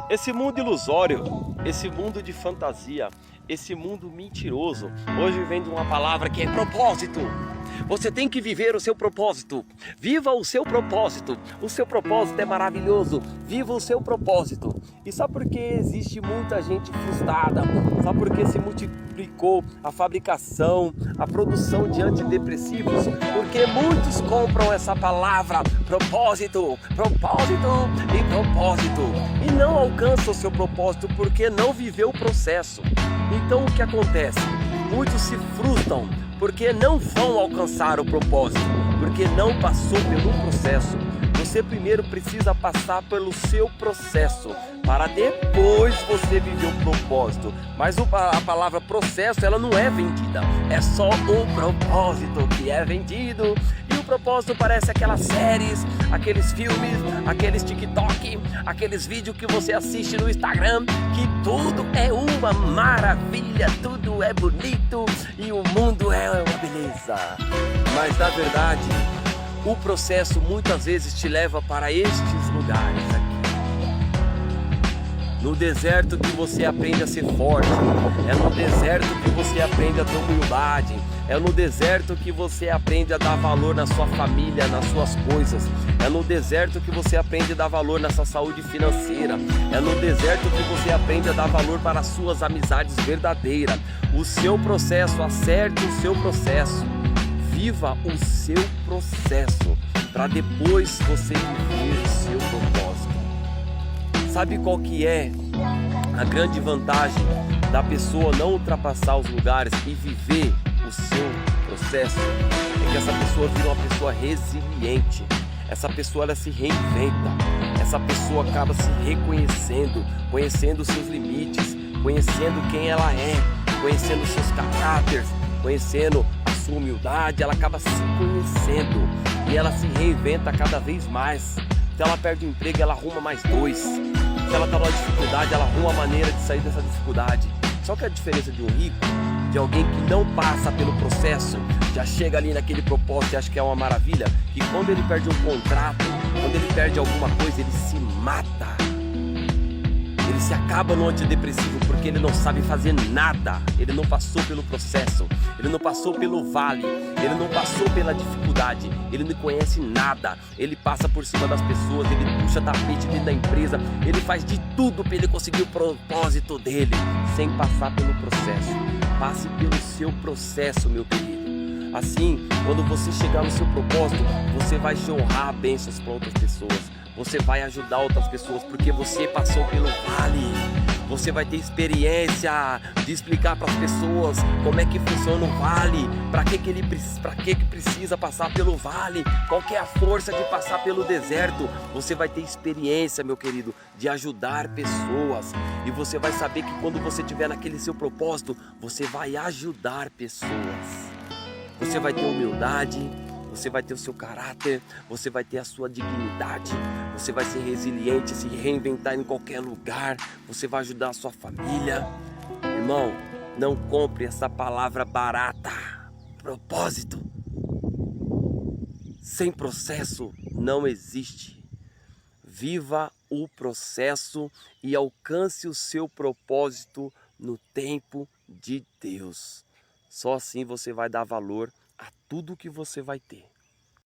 Esse mundo ilusório, esse mundo de fantasia, esse mundo mentiroso, hoje vem de uma palavra que é propósito. Você tem que viver o seu propósito. Viva o seu propósito. O seu propósito é maravilhoso. Viva o seu propósito. E só porque existe muita gente frustrada, só porque se multiplicou a fabricação, a produção de antidepressivos, porque muitos compram essa palavra propósito, propósito e propósito e não alcançam o seu propósito porque não viveu o processo. Então o que acontece? Muitos se frustram porque não vão alcançar o propósito, porque não passou pelo processo. Você primeiro precisa passar pelo seu processo, para depois você viver o propósito. Mas a palavra processo, ela não é vendida, é só o propósito que é vendido. E o propósito parece aquelas séries, aqueles filmes, aqueles TikTok, aqueles vídeos que você assiste no Instagram, que tudo é uma maravilha, tudo é bonito e o mundo é uma beleza. Mas na verdade, o processo muitas vezes te leva para estes lugares aqui. No deserto que você aprende a ser forte, é no deserto que você aprende a ter humildade, é no deserto que você aprende a dar valor na sua família, nas suas coisas, é no deserto que você aprende a dar valor na sua saúde financeira, é no deserto que você aprende a dar valor para as suas amizades verdadeiras. O seu processo, acerte o seu processo. Viva o seu processo, para depois você viver o seu propósito. Sabe qual que é a grande vantagem da pessoa não ultrapassar os lugares e viver o seu processo? É que essa pessoa vira uma pessoa resiliente. Essa pessoa ela se reinventa. Essa pessoa acaba se reconhecendo, conhecendo os seus limites, conhecendo quem ela é, conhecendo os seus caráteres, conhecendo sua humildade. Ela acaba se conhecendo e ela se reinventa cada vez mais. Se ela perde o emprego, ela arruma mais dois. Se ela está numa dificuldade, ela arruma a maneira de sair dessa dificuldade. Só que a diferença de um rico, de alguém que não passa pelo processo, já chega ali naquele propósito e acha que é uma maravilha, que quando ele perde um contrato, quando ele perde alguma coisa, ele se mata. Ele se acaba no antidepressivo porque ele não sabe fazer nada. Ele não passou pelo processo, ele não passou pelo vale, ele não passou pela dificuldade, ele não conhece nada. Ele passa por cima das pessoas, ele puxa tapete dentro da empresa, ele faz de tudo para ele conseguir o propósito dele, sem passar pelo processo. Passe pelo seu processo, meu querido. Assim, quando você chegar no seu propósito, você vai honrar bênçãos para outras pessoas. Você vai ajudar outras pessoas porque você passou pelo vale. Você vai ter experiência de explicar para as pessoas como é que funciona o vale, para que precisa passar pelo vale, qual que é a força de passar pelo deserto. Você vai ter experiência, meu querido, de ajudar pessoas. E você vai saber que quando você estiver naquele seu propósito, você vai ajudar pessoas. Você vai ter humildade, você vai ter o seu caráter, você vai ter a sua dignidade, você vai ser resiliente, se reinventar em qualquer lugar, você vai ajudar a sua família. Irmão, não compre essa palavra barata. Propósito. Sem processo não existe. Viva o processo e alcance o seu propósito no tempo de Deus. Só assim você vai dar valor a tudo que você vai ter.